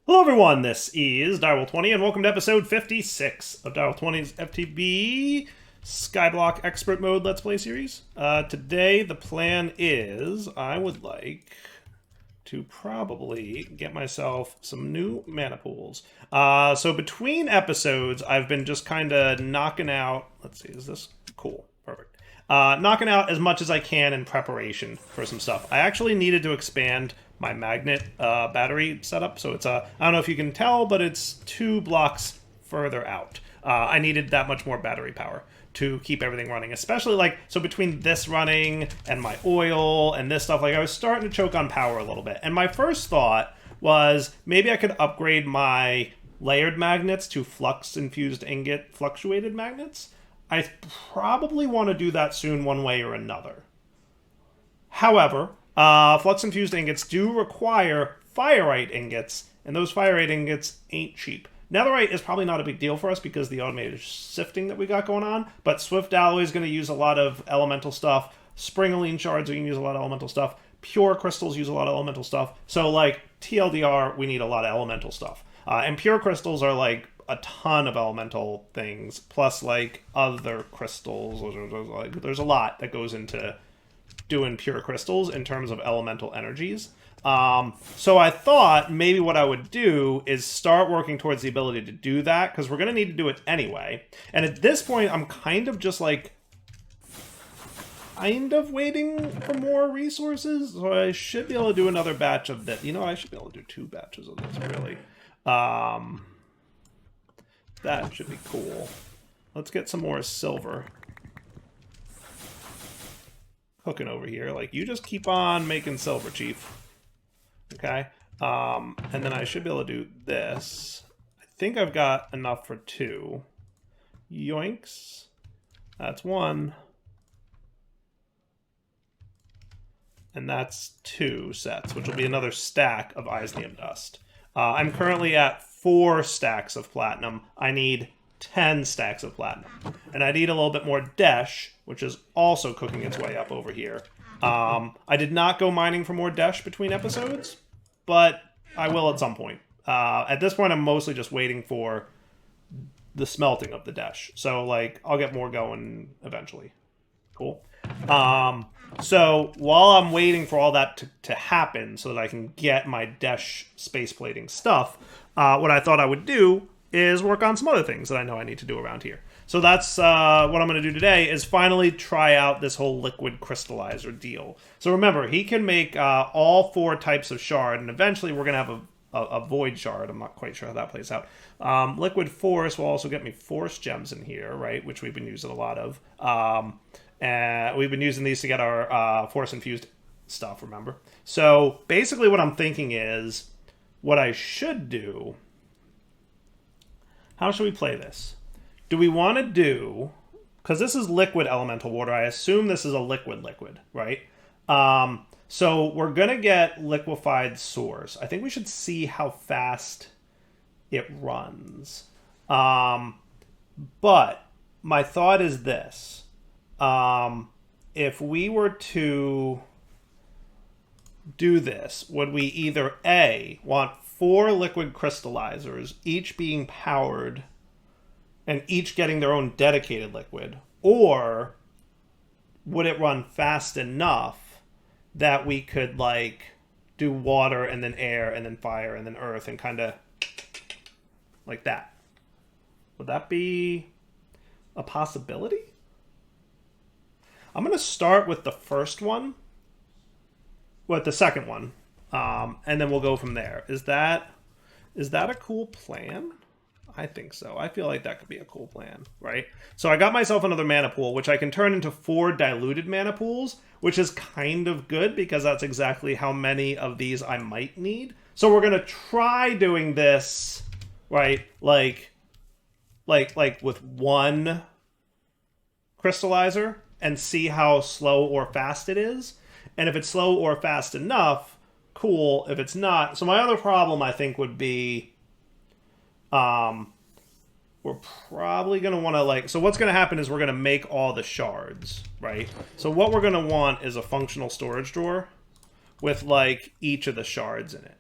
Hello everyone, this is Direwolf20 and welcome to episode 56 of Direwolf20's FTB Skyblock Expert Mode Let's Play series. Today the plan is I would like to probably get myself some new mana pools. So between episodes I've been just kind of knocking out, let's see, is this cool? Perfect. Knocking out as much as I can in preparation for some stuff. I actually needed to expand my magnet battery setup, so it's I don't know if you can tell, but it's 2 blocks further out. I needed that much more battery power to keep everything running, especially so between this running and my oil and this stuff, I was starting to choke on power a little bit. And my first thought was maybe I could upgrade my layered magnets to flux-infused ingot fluctuated magnets. I probably want to do that soon one way or another. However, flux-infused ingots do require Fireite ingots, and those Fireite ingots ain't cheap. Netherite is probably not a big deal for us because of the automated sifting that we got going on, but Swift Alloy is going to use a lot of elemental stuff. Springaline shards are going to use a lot of elemental stuff. Pure crystals use a lot of elemental stuff. So, TLDR, we need a lot of elemental stuff. And pure crystals are, a ton of elemental things, plus, other crystals. There's a lot that goes into doing pure crystals in terms of elemental energies. So I thought maybe what I would do is start working towards the ability to do that, because we're going to need to do it anyway. And at this point, I'm kind of just waiting for more resources. So I should be able to do another batch of this. You know, I should be able to do 2 batches of this, really. That should be cool. Let's get some more silver cooking over here. You just keep on making silver, Chief. Okay? And then I should be able to do this. I think I've got enough for 2. Yoinks. That's 1. And that's 2 sets, which will be another stack of Isnium dust. I'm currently at 4 stacks of platinum. I need 10 stacks of platinum. And I need a little bit more Desh, which is also cooking its way up over here. I did not go mining for more Desh between episodes, but I will at some point. At this point, I'm mostly just waiting for the smelting of the Desh. So, I'll get more going eventually. Cool. So, while I'm waiting for all that to happen so that I can get my Desh space plating stuff, what I thought I would do is work on some other things that I know I need to do around here. So that's what I'm going to do today, is finally try out this whole liquid crystallizer deal. So remember, he can make all 4 types of shard, and eventually we're going to have a void shard. I'm not quite sure how that plays out. Liquid force will also get me force gems in here, right, which we've been using a lot of. And we've been using these to get our force-infused stuff, remember? So basically what I'm thinking is, what I should do... How should we play this? Do we want to do... Because this is liquid elemental water. I assume this is a liquid, right? So we're going to get liquefied source. I think we should see how fast it runs. But my thought is this. If we were to do this, would we either A, want 4 liquid crystallizers, each being powered and each getting their own dedicated liquid, or would it run fast enough that we could do water and then air and then fire and then earth and kind of like that? Would that be a possibility? I'm going to start with the first one, with the second one, and then we'll go from there. Is that a cool plan? I think so. I feel like that could be a cool plan, right? So I got myself another mana pool, which I can turn into 4 diluted mana pools, which is kind of good because that's exactly how many of these I might need. So we're gonna try doing this, right? Like with 1 crystallizer and see how slow or fast it is. And if it's slow or fast enough, cool. If it's not, so my other problem I think would be, we're probably going to want to so what's going to happen is we're going to make all the shards, right? So what we're going to want is a functional storage drawer with each of the shards in it.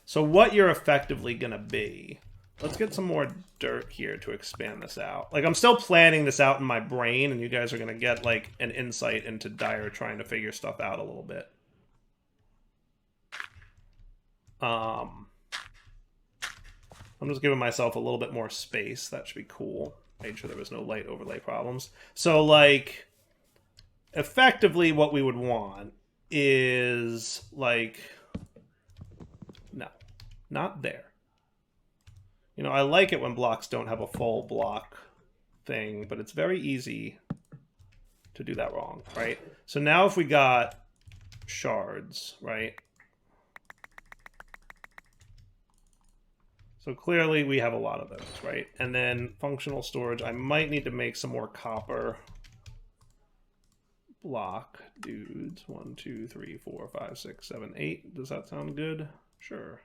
So what you're effectively going to be... Let's get some more dirt here to expand this out. Like, I'm still planning this out in my brain, and you guys are going to get, like, an insight into Dyer trying to figure stuff out a little bit. I'm just giving myself a little bit more space. That should be cool. Made sure there was no light overlay problems. So, like, effectively what we would want is, like... No, not there. You know, I like it when blocks don't have a full block thing, but it's very easy to do that wrong, right? So now if we got shards, right? So clearly we have a lot of those, right? And then functional storage, I might need to make some more copper block dudes. 1, 2, 3, 4, 5, 6, 7, 8. Does that sound good? Sure.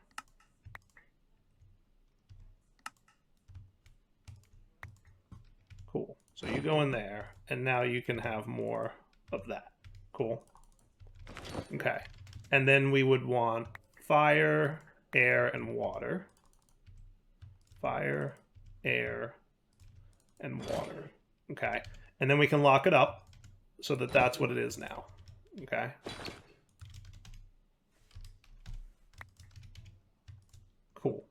Cool. So you go in there, and now you can have more of that. Cool. Okay. And then we would want fire, air, and water. Fire, air, and water. Okay. And then we can lock it up so that that's what it is now. Okay. Cool.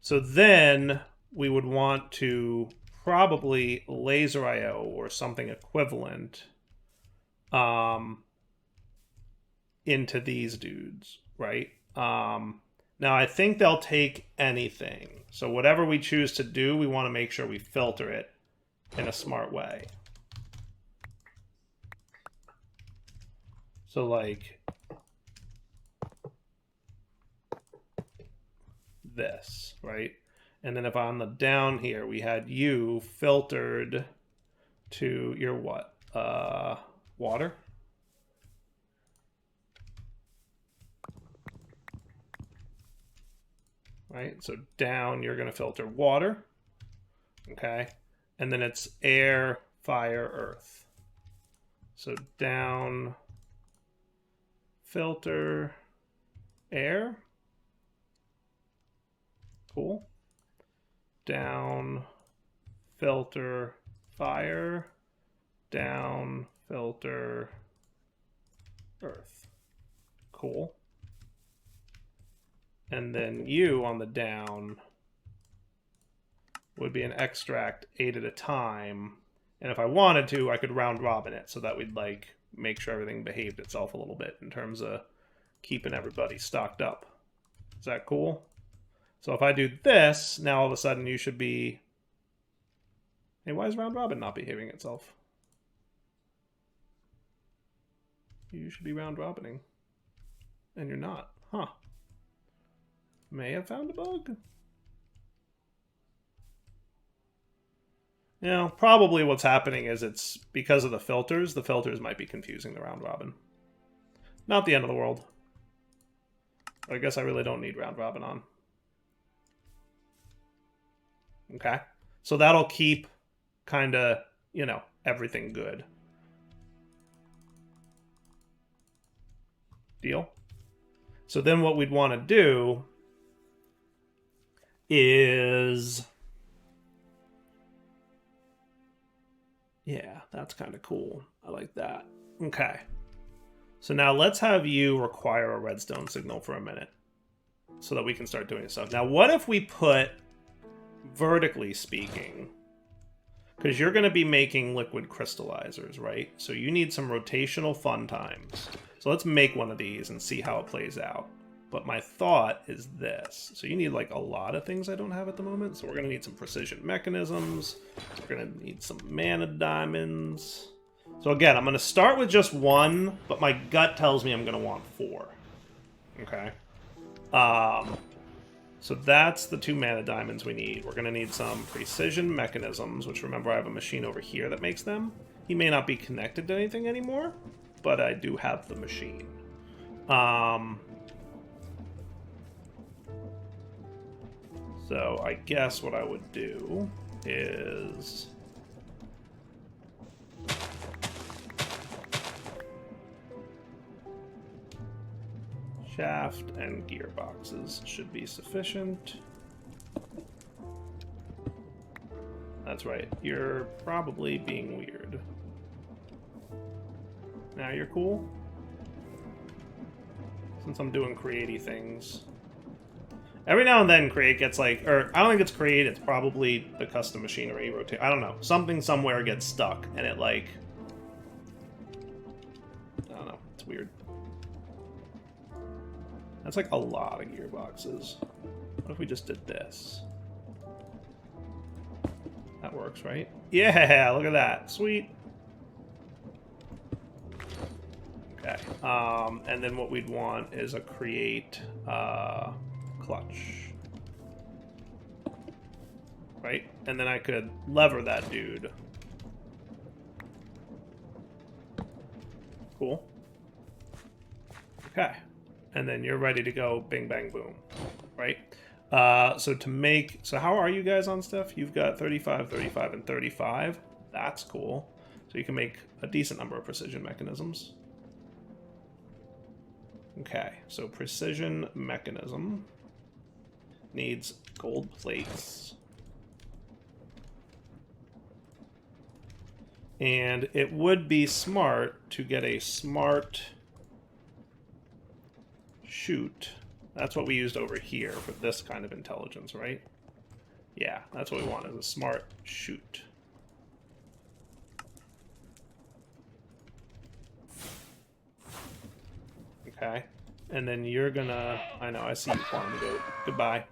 So then we would want to probably laser IO or something equivalent into these dudes, right? Now, I think they'll take anything. So whatever we choose to do, we want to make sure we filter it in a smart way. So, like, this, right? And then if on the down here, we had you filtered to your what? Water? Right? So down, you're going to filter water. Okay? And then it's air, fire, earth. So down, filter, air. Cool. Down, filter, fire. Down, filter, earth. Cool. And then you on the down would be an extract 8 at a time. And if I wanted to, I could round robin it so that we'd like make sure everything behaved itself a little bit in terms of keeping everybody stocked up. Is that cool? So if I do this, now all of a sudden you should be... Hey, why is round robin not behaving itself? You should be round robining. And you're not. Huh. May have found a bug. You know, probably what's happening is it's because of the filters. The filters might be confusing the round robin. Not the end of the world. But I guess I really don't need round robin on. Okay. So that'll keep kind of, you know, everything good. Deal? So then what we'd want to do is... Yeah, that's kind of cool. I like that. Okay. So now let's have you require a redstone signal for a minute so that we can start doing stuff. Now, what if we put, vertically speaking, because you're going to be making liquid crystallizers, right? So you need some rotational fun times. So let's make one of these and see how it plays out. But my thought is this. So you need like a lot of things I don't have at the moment. So we're going to need some precision mechanisms. We're going to need some mana diamonds. So again, I'm going to start with just one, but my gut tells me I'm going to want 4. Okay. So that's the 2 mana diamonds we need. We're going to need some precision mechanisms, which remember I have a machine over here that makes them. He may not be connected to anything anymore, but I do have the machine. So I guess what I would do is... Shaft and gearboxes should be sufficient. That's right. You're probably being weird. Now you're cool? Since I'm doing create-y things. Every now and then Create gets like, or I don't think it's Create, it's probably the custom machinery rotate. I don't know. Something somewhere gets stuck and it like, I don't know. It's weird. That's like a lot of gearboxes. What if we just did this? That works, right? Yeah, look at that. Sweet. Okay. And then what we'd want is a create clutch. Right? And then I could lever that dude. Cool. Okay. And then you're ready to go bing, bang, boom. Right? So to make... So how are you guys on stuff? You've got 35, 35, and 35. That's cool. So you can make a decent number of precision mechanisms. Okay, so precision mechanism needs gold plates. And it would be smart to get a smart chute. That's what we used over here for this kind of intelligence, right? Yeah, that's what we want, is a smart chute. Okay. And then you're gonna... I know, I see you, farm goat. Goodbye.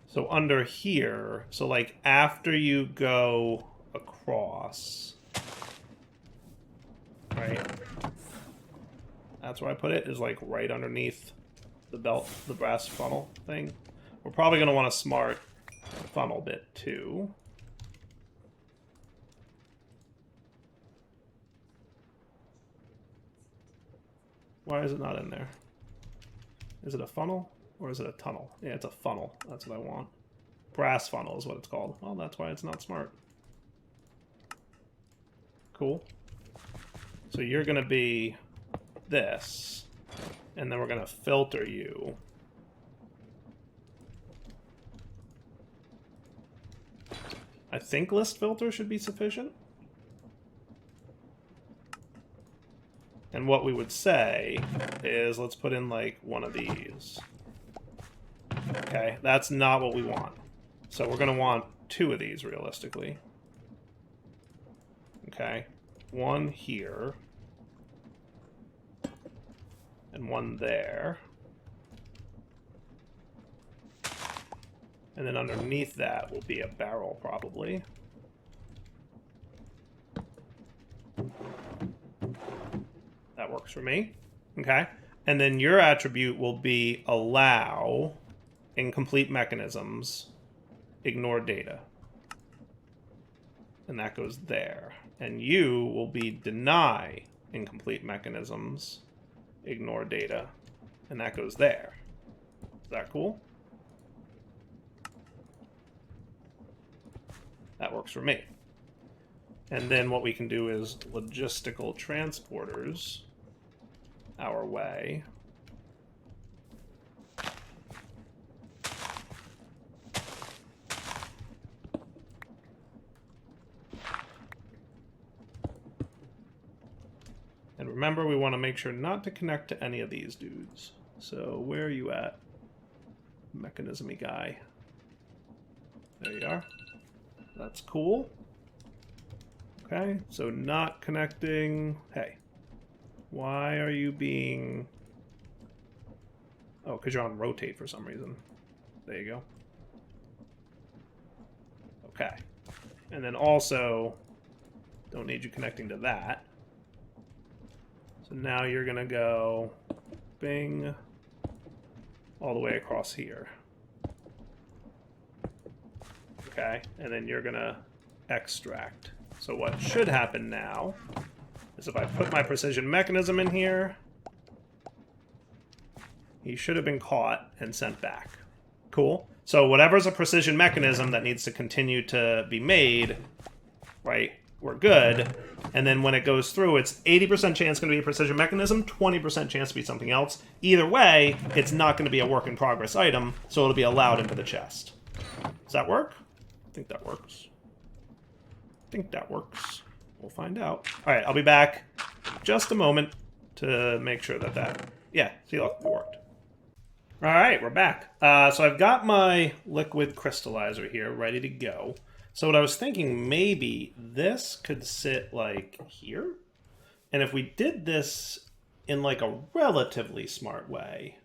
So under here, so like after you go across, right? That's where I put it, is like right underneath the belt, the brass funnel thing. We're probably gonna want a smart funnel bit too. Why is it not in there? Is it a funnel or is it a tunnel? Yeah, it's a funnel. That's what I want. Brass funnel is what it's called. Well, that's why it's not smart. Cool. So you're going to be this, and then we're going to filter you. I think list filter should be sufficient. And what we would say is, let's put in, like, one of these. Okay, that's not what we want. So we're going to want two of these, realistically. Okay, one here. And one there. And then underneath that will be a barrel, probably. That works for me. Okay. And then your attribute will be allow incomplete mechanisms, ignore data. And that goes there. And you will be deny incomplete mechanisms, ignore data. And that goes there. Is that cool? That works for me. And then what we can do is logistical transporters our way. And remember, we want to make sure not to connect to any of these dudes. So where are you at, mechanism-y guy? There you are. That's cool. Okay, so not connecting. Hey, why are you being... Oh, because you're on rotate for some reason. There you go. Okay. And then also, don't need you connecting to that. So now you're going to go bing all the way across here. Okay, and then you're going to extract. So what should happen now is if I put my precision mechanism in here, he should have been caught and sent back. Cool. So whatever's a precision mechanism that needs to continue to be made, right, we're good. And then when it goes through, it's 80% chance going to be a precision mechanism, 20% chance to be something else. Either way, it's not going to be a work in progress item, so it'll be allowed into the chest. Does that work? I think that works. I think that works. We'll find out. All right, I'll be back just a moment to make sure that yeah, see, look, it worked. All right, we're back. So I've got my liquid crystallizer here ready to go. So what I was thinking, maybe this could sit like here. And if we did this in like a relatively smart way,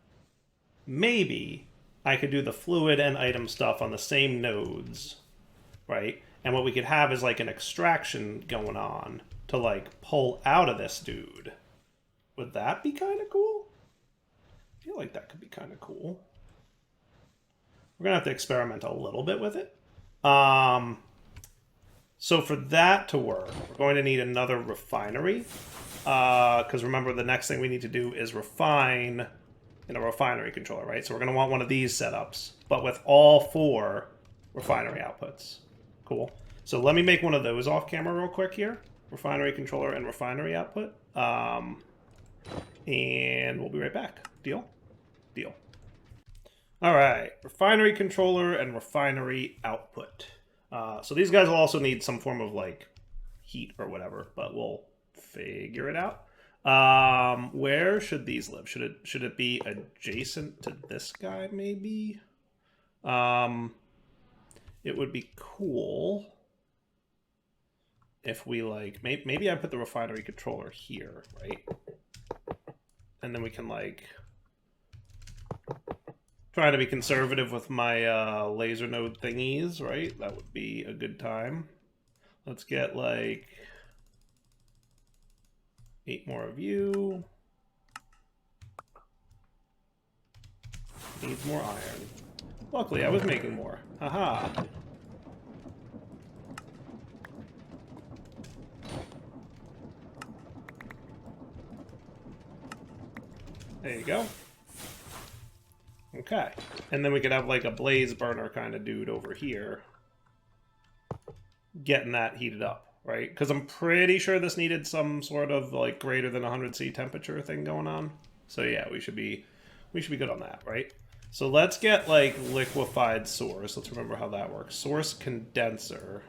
maybe I could do the fluid and item stuff on the same nodes, right? And what we could have is like an extraction going on to like pull out of this dude. Would that be kind of cool? I feel like that could be kind of cool. We're going to have to experiment a little bit with it. So for that to work, we're going to need another refinery. Because remember, the next thing we need to do is refine in a refinery controller, right? So we're going to want one of these setups, but with all 4 refinery outputs. Cool. So let me make one of those off camera real quick here. Refinery controller and refinery output. And we'll be right back. Deal? Deal. All right. Refinery controller and refinery output. So these guys will also need some form of like heat or whatever, but we'll figure it out. Where should these live? Should it be adjacent to this guy maybe? It would be cool if we like maybe I put the refinery controller here, right? And then we can like try to be conservative with my laser node thingies, right? That would be a good time. Let's get like 8 more of you. Needs more iron. Luckily, I was making more. Haha. There you go. Okay. And then we could have like a blaze burner kind of dude over here. Getting that heated up, right? Because I'm pretty sure this needed some sort of like greater than 100°C temperature thing going on. So yeah, we should be good on that, right? So let's get like liquefied source. Let's remember how that works. Source condenser.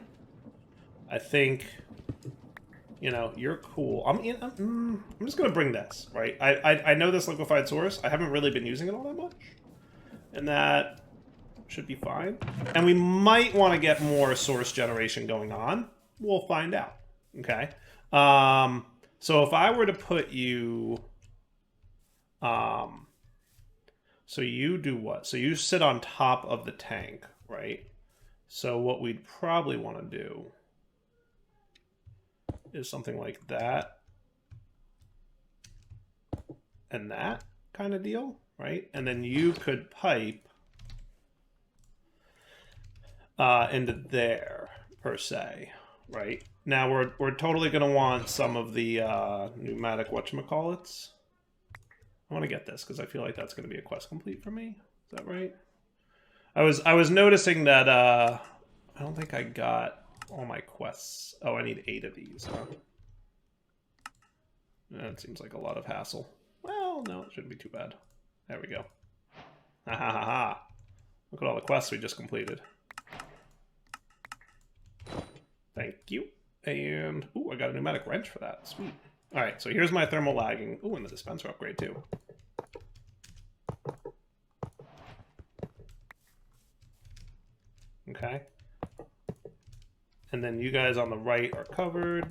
I think, you know, you're cool. I'm just gonna bring this, right? I know this liquefied source. I haven't really been using it all that much, and that should be fine. And we might want to get more source generation going on. We'll find out. Okay. So if I were to put you, so you do what? So you sit on top of the tank, right? So what we'd probably want to do is something like that and that kind of deal, right? And then you could pipe into there, per se, right? Now we're totally going to want some of the pneumatic whatchamacallits. I want to get this because I feel like that's going to be a quest complete for me. Is that right? I was noticing that I don't think I got all my quests. Oh, I need 8 of these, huh? That seems like a lot of hassle. Well, no, it shouldn't be too bad. There we go. Ha ha ha ha. Look at all the quests we just completed. Thank you. And, ooh, I got a pneumatic wrench for that. Sweet. All right, so here's my thermal lagging. Ooh, and the dispenser upgrade, too. Okay. And then you guys on the right are covered.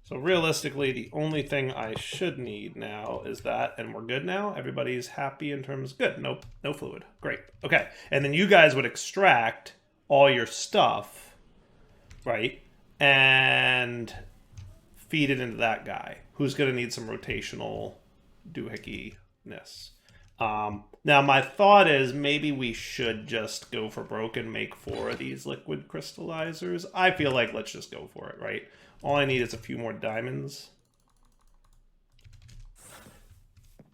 So realistically, the only thing I should need now is that, and we're good now. Everybody's happy in terms, good, no fluid, great. Okay, and then you guys would extract all your stuff, right? And feed it into that guy, who's gonna need some rotational doohickeyness. Now my thought is maybe we should just go for broke and make 4 of these liquid crystallizers. I feel like let's just go for it, right? All I need is a few more diamonds.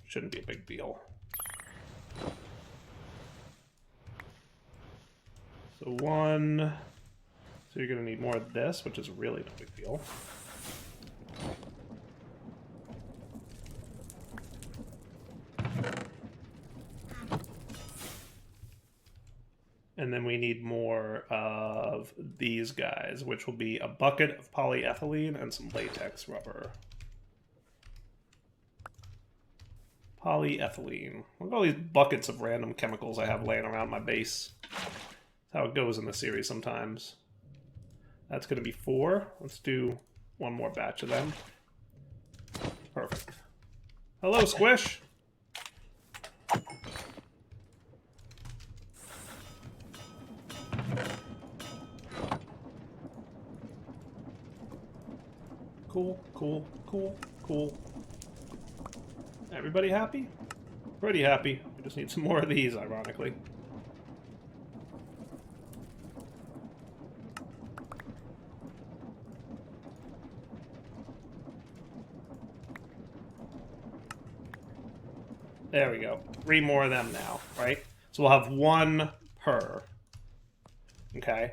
Shouldn't be a big deal. So 1, So you're going to need more of this, which is really no big deal. And then we need more of these guys, which will be a bucket of polyethylene and some latex rubber. Polyethylene. Look at all these buckets of random chemicals I have laying around my base. That's how it goes in the series sometimes. That's going to be 4. Let's do one more batch of them. Perfect. Hello, Squish! Cool, cool, cool, cool. Everybody happy? Pretty happy. We just need some more of these, ironically. There we go. 3 more of them now, right? So we'll have 1 per. Okay?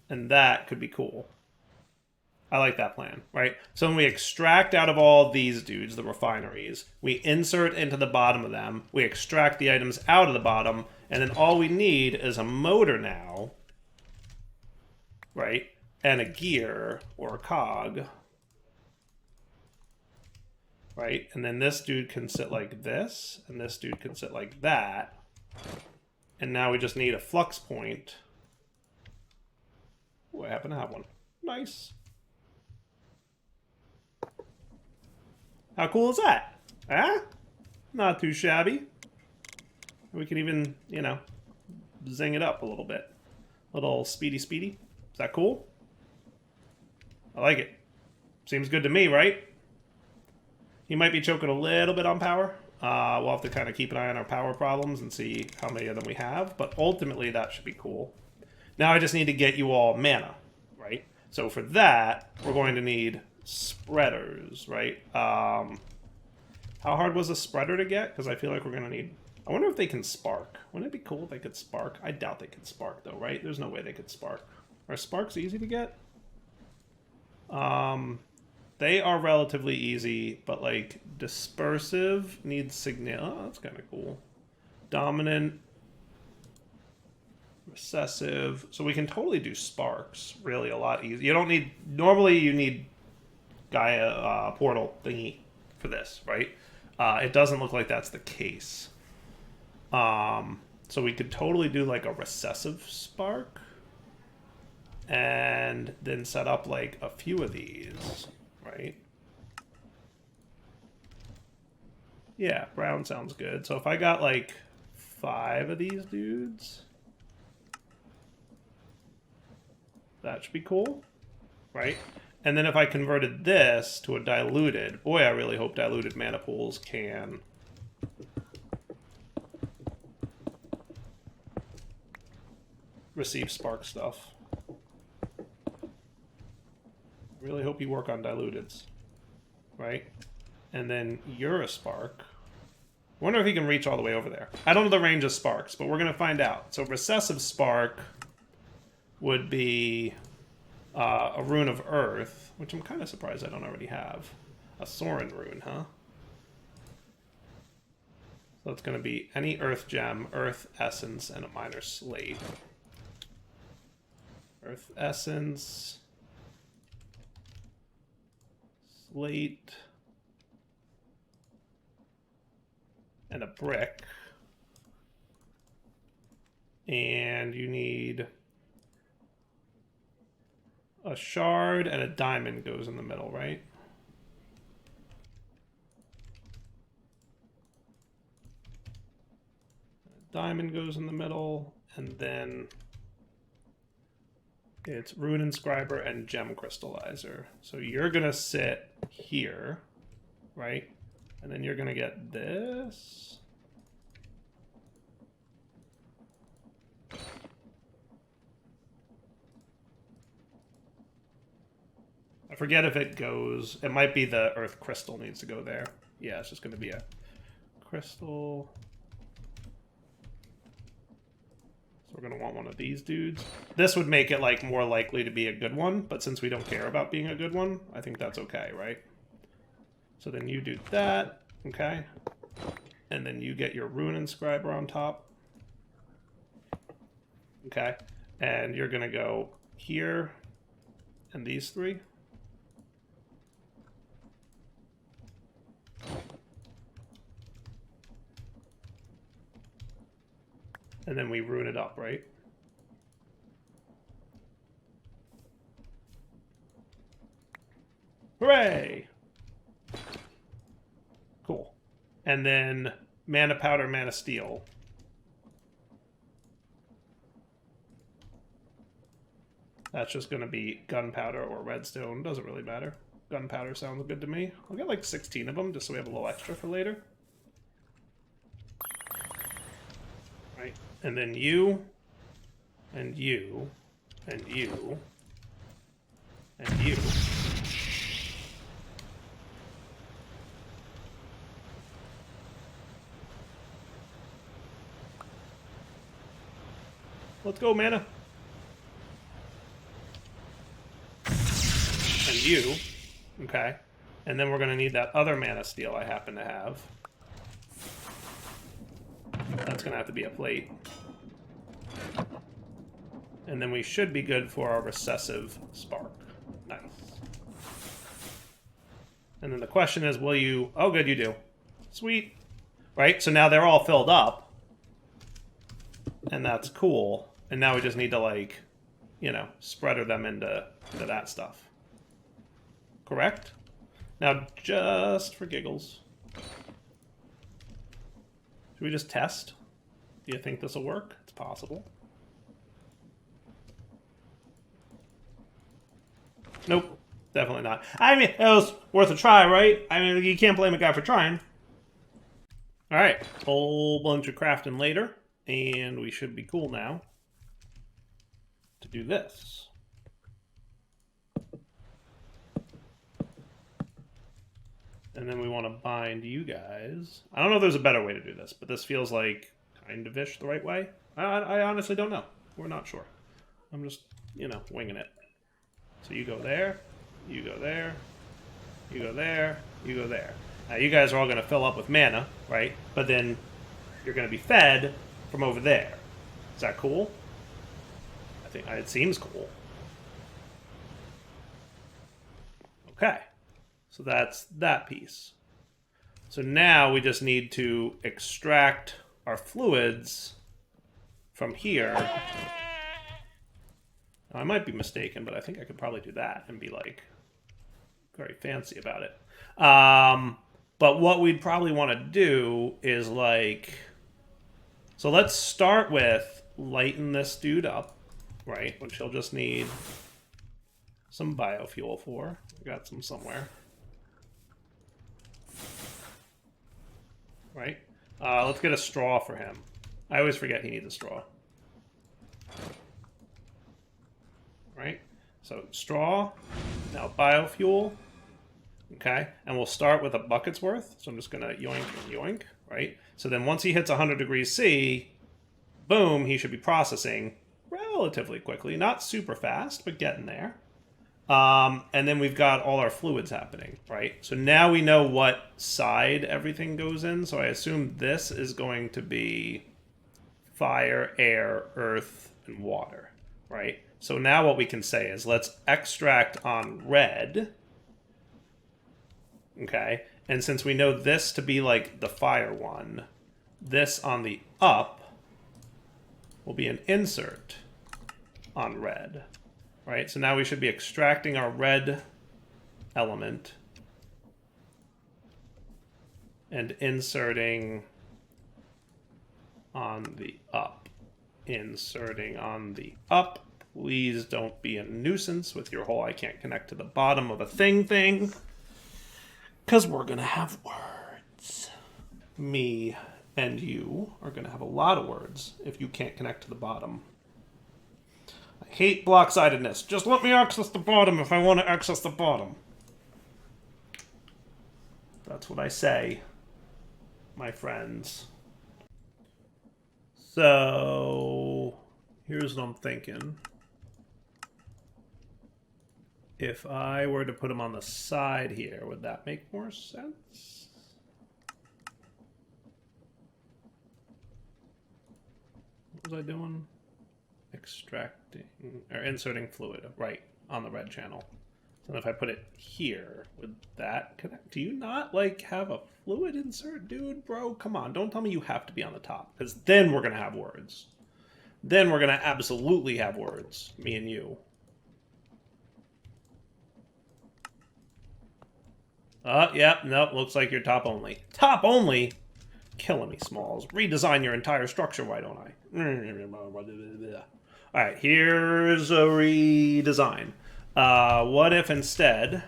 And that could be cool. I like that plan, right? So when we extract out of all these dudes, the refineries, we insert into the bottom of them, we extract the items out of the bottom, and then all we need is a motor now, right? And a gear, or a cog, right? And then this dude can sit like this, and this dude can sit like that. And now we just need a flux point. Oh, I happen to have one. Nice. How cool is that? Huh? Not too shabby. We can even, you know, zing it up a little bit. A little speedy. Is that cool? I like it. Seems good to me, right? He might be choking a little bit on power. We'll have to kind of keep an eye on our power problems and see how many of them we have. But ultimately, that should be cool. Now I just need to get you all mana, right? So for that, we're going to need spreaders, right? How hard was a spreader to get? Because I feel like we're going to need... I wonder if they can spark. Wouldn't it be cool if they could spark? I doubt they could spark, though, right? There's no way they could spark. Are sparks easy to get? They are relatively easy, but, like, dispersive needs signal. Oh, that's kind of cool. Dominant. Recessive. So we can totally do sparks, really, a lot easier. You don't need... Normally, you need Gaia portal thingy for this, right? It doesn't look like that's the case. So we could totally do like a recessive spark and then set up like a few of these, right? Yeah, brown sounds good. So if I got like 5 of these dudes, that should be cool, right? And then if I converted this to a diluted, boy, I really hope diluted mana pools can receive spark stuff. Really hope you work on diluteds, right? And then you're a spark. Wonder if he can reach all the way over there. I don't know the range of sparks, but we're going to find out. So recessive spark would be... a rune of earth, which I'm kind of surprised I don't already have. A Sorin rune, huh? So it's going to be any earth gem, earth essence, and a minor slate. Earth essence, slate, and a brick. And you need... a shard and a diamond goes in the middle, right? A diamond goes in the middle, and then it's Rune Inscriber and Gem Crystallizer. So you're going to sit here, right? And then you're going to get this. I forget if it goes... It might be the Earth Crystal needs to go there. Yeah, it's just going to be a crystal. So we're going to want one of these dudes. This would make it like more likely to be a good one, but since we don't care about being a good one, I think that's okay, right? So then you do that, okay? And then you get your Rune Inscriber on top. Okay, and you're going to go here and these three. And then we rune it up, right? Hooray! Cool. And then mana powder, mana steel. That's just going to be gunpowder or redstone. Doesn't really matter. Gunpowder sounds good to me. I'll get like 16 of them just so we have a little extra for later. Right. And then you, and you, and you, and you. Let's go, mana. And you. Okay. And then we're going to need that other mana steel I happen to have. That's going to have to be a plate. And then we should be good for our recessive spark. Nice. And then the question is, will you... Oh, good, you do. Sweet. Right? So now they're all filled up. And that's cool. And now we just need to, like, you know, spreader them into that stuff. Correct? Now, just for giggles. Should we just test? Do you think this will work? It's possible. Nope. Definitely not. I mean, it was worth a try, right? I mean, you can't blame a guy for trying. Alright. Whole bunch of crafting later. And we should be cool now to do this. And then we want to bind you guys. I don't know if there's a better way to do this, but this feels like kind of-ish the right way. I honestly don't know. We're not sure. I'm just, you know, winging it. So you go there, you go there, you go there, you go there. Now you guys are all going to fill up with mana, right? But then you're going to be fed from over there. Is that cool? I think it seems cool. Okay. So that's that piece. So now we just need to extract our fluids from here. Now, I might be mistaken, but I think I could probably do that and be like very fancy about it. But what we'd probably want to do is like... So let's start with lighten this dude up, right? Which he'll just need some biofuel for. I got some somewhere. Right? Let's get a straw for him. I always forget he needs a straw. Right? So straw, now biofuel. Okay? And we'll start with a bucket's worth. So I'm just going to yoink and yoink. Right? So then once he hits 100 degrees C, boom, he should be processing relatively quickly. Not super fast, but getting there. And then we've got all our fluids happening, right? So now we know what side everything goes in. So I assume this is going to be fire, air, earth, and water, right? So now what we can say is let's extract on red, okay? And since we know this to be like the fire one, this on the up will be an insert on red. Right, so now we should be extracting our red element and inserting on the up. Inserting on the up. Please don't be a nuisance with your whole I can't connect to the bottom of a thing. Because we're going to have words. Me and you are going to have a lot of words if you can't connect to the bottom. Hate block-sidedness. Just let me access the bottom if I want to access the bottom. That's what I say, my friends. So, Here's what I'm thinking. If I were to put them on the side here, would that make more sense? What was I doing? Extracting, or inserting fluid, right, on the red channel. So if I put it here, would that connect? Do you not, like, have a fluid insert, dude? Bro, come on, don't tell me you have to be on the top, because then we're going to have words. Then we're going to absolutely have words, me and you. Yeah, nope, looks like you're top only. Top only? Killing me, Smalls. Redesign your entire structure, why don't I? Alright, here's a redesign. What if instead,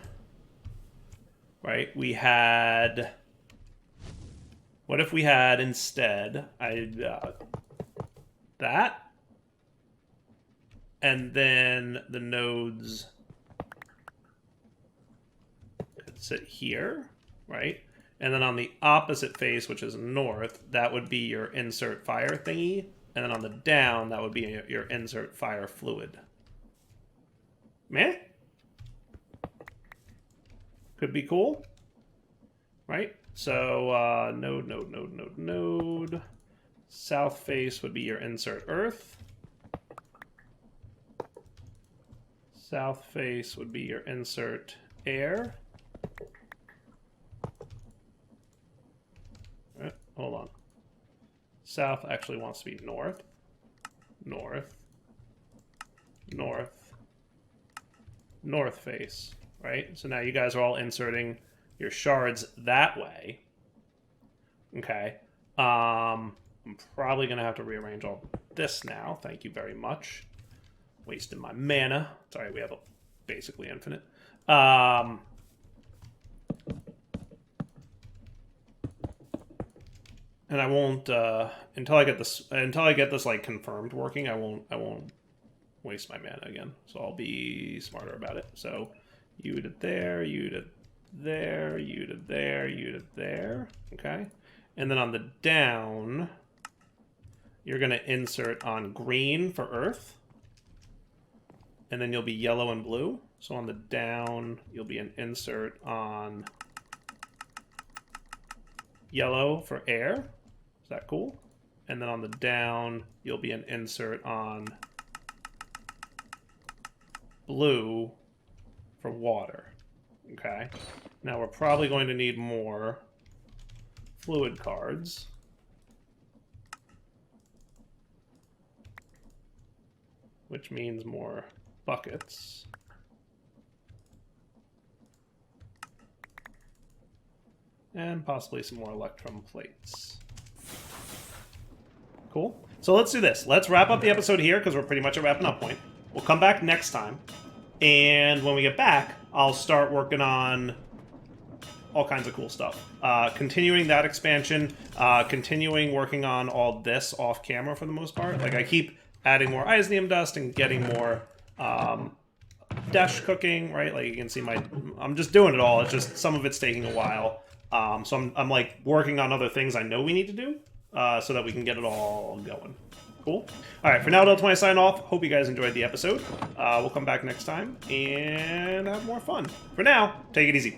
right, we had... What if we had instead, that, and then the nodes could sit here, right? And then on the opposite face, which is north, that would be your insert fire thingy. And then on the down, that would be your insert fire fluid. Meh? Could be cool. Right? So, node. South face would be your insert earth. South face would be your insert air. Hold on. South actually wants to be north. North. North. North face, right? So now you guys are all inserting your shards that way. Okay. I'm probably going to have to rearrange all this now. Thank you very much. Wasting my mana. Sorry, we have a basically infinite. And I won't until I get this like confirmed working. I won't waste my mana again. So I'll be smarter about it. So you to there, you to there, you to there, you to there. Okay, and then on the down, you're gonna insert on green for earth, and then you'll be yellow and blue. So on the down, you'll be an insert on yellow for air. Is that cool? And then on the down, you'll be an insert on blue for water. Okay. Now we're probably going to need more fluid cards. Which means more buckets. And possibly some more electrum plates. Cool. So let's do this. Let's wrap up the episode here, because we're pretty much at wrapping up point. We'll come back next time. And when we get back, I'll start working on all kinds of cool stuff. Continuing that expansion, continuing working on all this off camera for the most part. Like, I keep adding more Isnium dust and getting more dash cooking, right? Like, you can see I'm just doing it all. It's just some of it's taking a while. So I'm like working on other things I know we need to do so that we can get it all going. Cool. All right, for now, that's when I sign off. Hope you guys enjoyed the episode. We'll come back next time and have more fun. For now, take it easy.